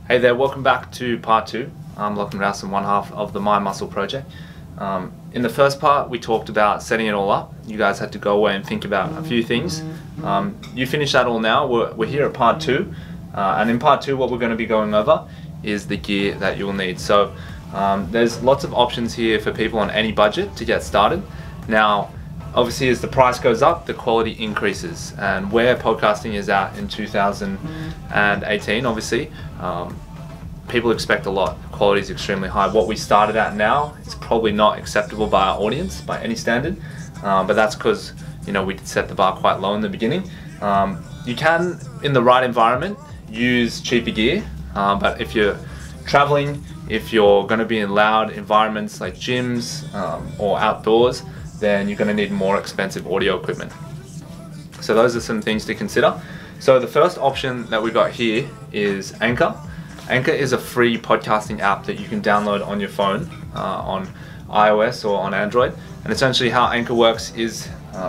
Hey there, welcome back to part 2. I'm Lachlan Rowson, one half of the My Muscle project. In the first part, we talked about setting it all up. You guys had to go away and think about a few things. You finished that all now. We're here at part 2. And in part 2, what we're going to be going over is the gear that you'll need. So there's lots of options here for people on any budget to get started. Now, obviously, as the price goes up, the quality increases. And where podcasting is at in 2018, obviously, people expect a lot. Quality is extremely high. What we started at now is probably not acceptable by our audience by any standard, but that's because we did set the bar quite low in the beginning. You can, in the right environment, use cheaper gear, but if you're traveling, if you're going to be in loud environments like gyms or outdoors, then you're going to need more expensive audio equipment. So those are some things to consider. So the first option that we got here is Anchor. Anchor is a free podcasting app that you can download on your phone, on iOS or on Android. And essentially how Anchor works is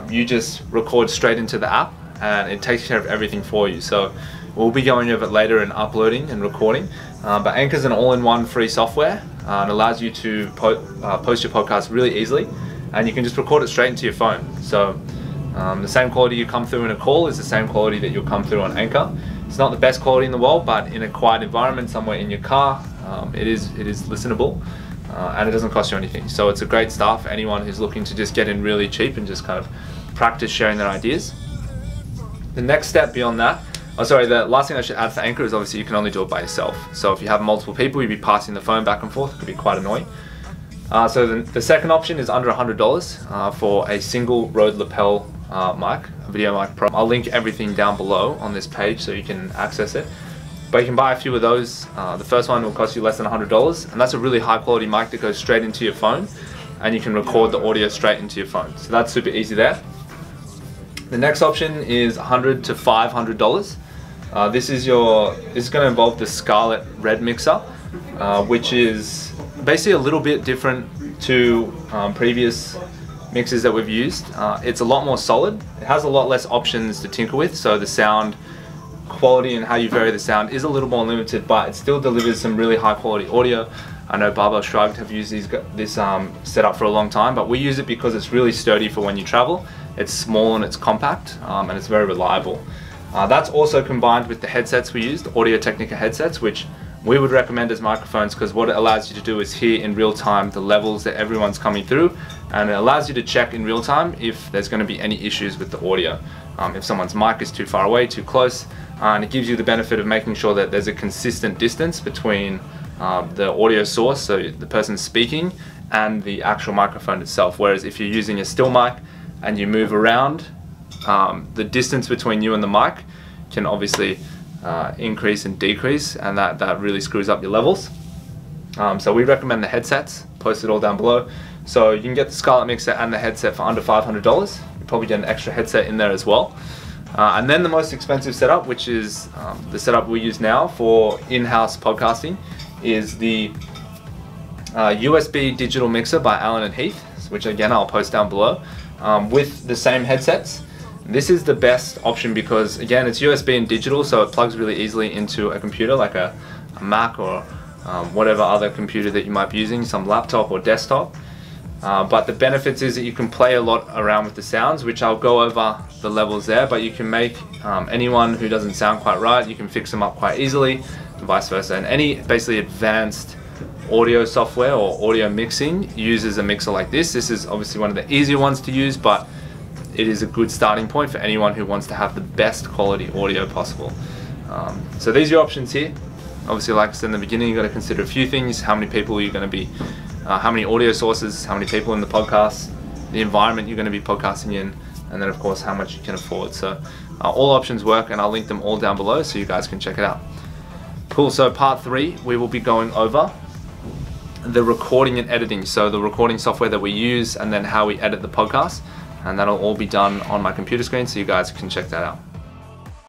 you just record straight into the app and it takes care of everything for you. So we'll be going over it later and uploading and recording. But Anchor is an all-in-one free software and allows you to post your podcast really easily. And you can just record it straight into your phone. So the same quality you come through in a call is the same quality that you'll come through on Anchor. It's not the best quality in the world, but in a quiet environment somewhere in your car, it is listenable, and it doesn't cost you anything. So it's a great start for anyone who's looking to just get in really cheap and just kind of practice sharing their ideas. The next step beyond that, the last thing I should add for Anchor is obviously you can only do it by yourself. So if you have multiple people, you'd be passing the phone back and forth. It could be quite annoying. So the second option is under $100 for a single Rode Lapel mic, a VideoMic Pro. I'll link everything down below on this page so you can access it. But you can buy a few of those. The first one will cost you less than $100, and that's a really high quality mic that goes straight into your phone, and you can record the audio straight into your phone. So that's super easy there. The next option is $100 to $500. This is going to involve the Scarlett Red Mixer, which is basically a little bit different to previous mixers that we've used. It's a lot more solid. It has a lot less options to tinker with, so the sound quality and how you vary the sound is a little more limited, but it still delivers some really high quality audio. I know Barbell Shrugged have used this setup for a long time, but we use it because it's really sturdy for when you travel. It's small and it's compact, and it's very reliable. That's also combined with the headsets we used, Audio-Technica headsets, which we would recommend as microphones because what it allows you to do is hear in real time the levels that everyone's coming through, and it allows you to check in real time if there's going to be any issues with the audio. If someone's mic is too far away, too close, and it gives you the benefit of making sure that there's a consistent distance between the audio source, so the person speaking, and the actual microphone itself. Whereas if you're using a still mic and you move around, the distance between you and the mic can obviously increase and decrease, and that really screws up your levels. So we recommend the headsets, post it all down below. So you can get the Scarlett Mixer and the headset for under $500. You probably get an extra headset in there as well. And then the most expensive setup, which is the setup we use now for in-house podcasting, is the USB digital mixer by Allen & Heath, which again I'll post down below, with the same headsets. This is the best option because again it's USB and digital, so it plugs really easily into a computer like a Mac or whatever other computer that you might be using, some laptop or desktop. But the benefits is that you can play a lot around with the sounds, which I'll go over the levels there, but you can make anyone who doesn't sound quite right, you can fix them up quite easily, and vice versa. And any basically advanced audio software or audio mixing uses a mixer like this. This is obviously one of the easier ones to use, but it is a good starting point for anyone who wants to have the best quality audio possible. So these are your options here. Obviously, like I said in the beginning, you've got to consider a few things: how many people you're going to be, how many audio sources, how many people in the podcast, the environment you're going to be podcasting in, and then of course how much you can afford. So all options work, and I'll link them all down below so you guys can check it out. Cool. So part 3, we will be going over the recording and editing. So the recording software that we use, and then how we edit the podcast. And that'll all be done on my computer screen, so you guys can check that out.